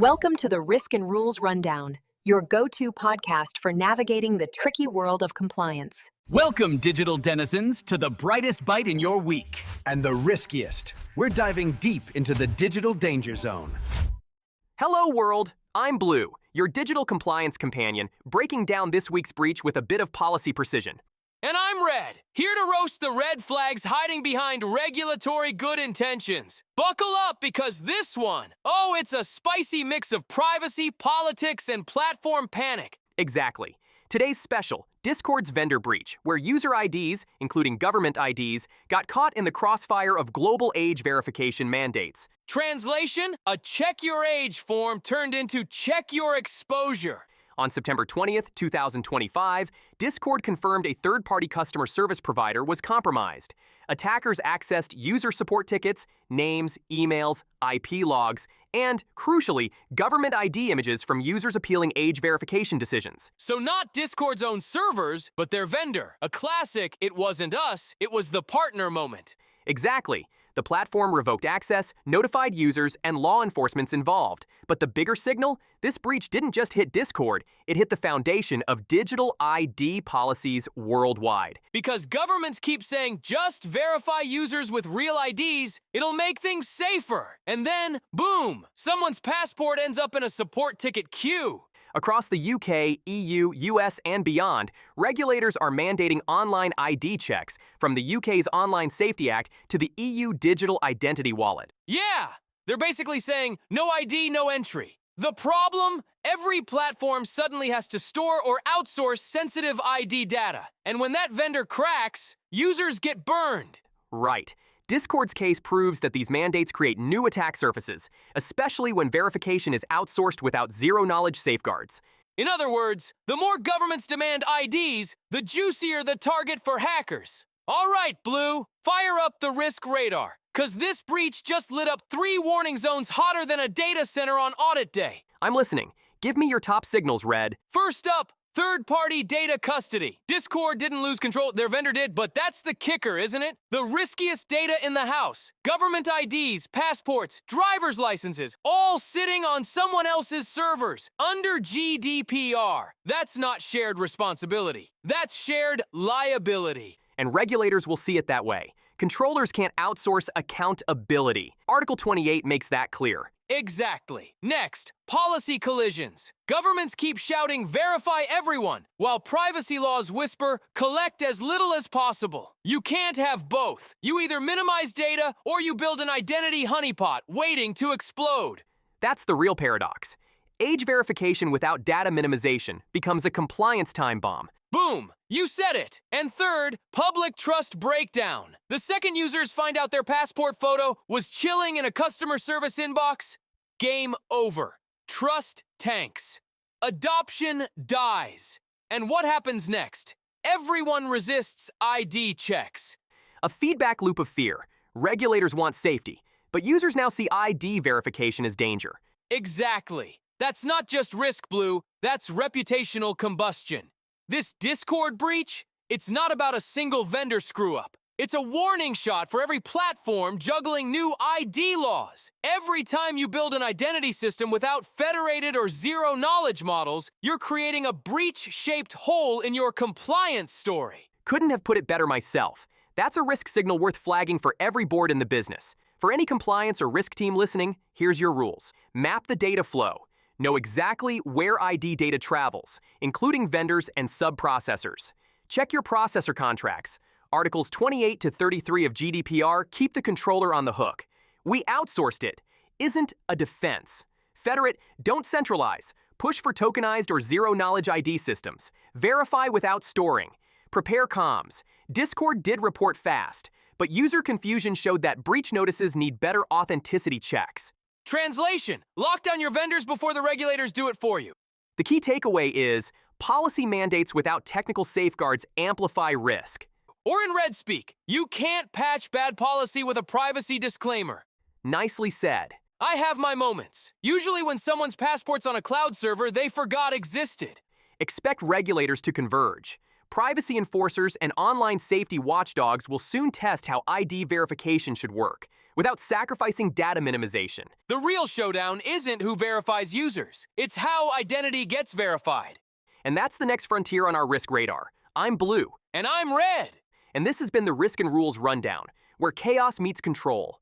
Welcome to the Risk and Rules Rundown, your go-to podcast for navigating the tricky world of compliance. Welcome, digital denizens, to the brightest bite in your week. And the riskiest. We're diving deep into the digital danger zone. Hello, world. I'm Blue, your digital compliance companion, breaking down this week's breach with a bit of policy precision. And I'm Red, here to roast the red flags hiding behind regulatory good intentions. Buckle up because this one, it's a spicy mix of privacy, politics, and platform panic. Exactly. Today's special, Discord's vendor breach, where user IDs, including government IDs, got caught in the crossfire of global age verification mandates. Translation, a check your age form turned into check your exposure. On September 20th, 2025, Discord confirmed a third-party customer service provider was compromised. Attackers accessed user support tickets, names, emails, IP logs, and, crucially, government ID images from users appealing age verification decisions. So not Discord's own servers, but their vendor. A classic, it wasn't us, it was the partner moment. Exactly. The platform revoked access, notified users, and law enforcement's involved. But the bigger signal? This breach didn't just hit Discord, it hit the foundation of digital ID policies worldwide. Because governments keep saying just verify users with real IDs, it'll make things safer. And then, boom, someone's passport ends up in a support ticket queue. Across the UK, EU, US, and beyond, regulators are mandating online ID checks, from the UK's Online Safety Act to the EU Digital Identity Wallet. Yeah! They're basically saying, no ID, no entry. The problem? Every platform suddenly has to store or outsource sensitive ID data. And when that vendor cracks, users get burned. Right. Discord's case proves that these mandates create new attack surfaces, especially when verification is outsourced without zero-knowledge safeguards. In other words, the more governments demand IDs, the juicier the target for hackers. All right, Blue, fire up the risk radar, because this breach just lit up 3 warning zones hotter than a data center on audit day. I'm listening. Give me your top signals, Red. First up, third-party data custody. Discord didn't lose control, their vendor did, but that's the kicker, isn't it? The riskiest data in the house. Government IDs, passports, driver's licenses, all sitting on someone else's servers, under GDPR. That's not shared responsibility. That's shared liability. And regulators will see it that way. Controllers can't outsource accountability. Article 28 makes that clear. Exactly. Next, policy collisions. Governments keep shouting, verify everyone, while privacy laws whisper, collect as little as possible. You can't have both. You either minimize data or you build an identity honeypot waiting to explode. That's the real paradox. Age verification without data minimization becomes a compliance time bomb. Boom! You said it! And third, public trust breakdown. The second users find out their passport photo was chilling in a customer service inbox, game over. Trust tanks. Adoption dies. And what happens next? Everyone resists ID checks. A feedback loop of fear. Regulators want safety, but users now see ID verification as danger. Exactly. That's not just risk, Blue. That's reputational combustion. This Discord breach, it's not about a single vendor screw-up. It's a warning shot for every platform juggling new ID laws. Every time you build an identity system without federated or zero-knowledge models, you're creating a breach-shaped hole in your compliance story. Couldn't have put it better myself. That's a risk signal worth flagging for every board in the business. For any compliance or risk team listening, here's your rules. Map the data flow. Know exactly where ID data travels, including vendors and sub-processors. Check your processor contracts. Articles 28 to 33 of GDPR keep the controller on the hook. We outsourced it. Isn't a defense. Federate, don't centralize. Push for tokenized or zero-knowledge ID systems. Verify without storing. Prepare comms. Discord did report fast, but user confusion showed that breach notices need better authenticity checks. Translation: lock down your vendors before the regulators do it for you. The key takeaway is, policy mandates without technical safeguards amplify risk. Or in Red speak, you can't patch bad policy with a privacy disclaimer. Nicely said. I have my moments. Usually when someone's passport's on a cloud server they forgot existed. Expect regulators to converge. Privacy enforcers and online safety watchdogs will soon test how ID verification should work. without sacrificing data minimization. The real showdown isn't who verifies users. It's how identity gets verified. And that's the next frontier on our risk radar. I'm Blue. And I'm Red. And this has been the Risk and Rules Rundown, where chaos meets control.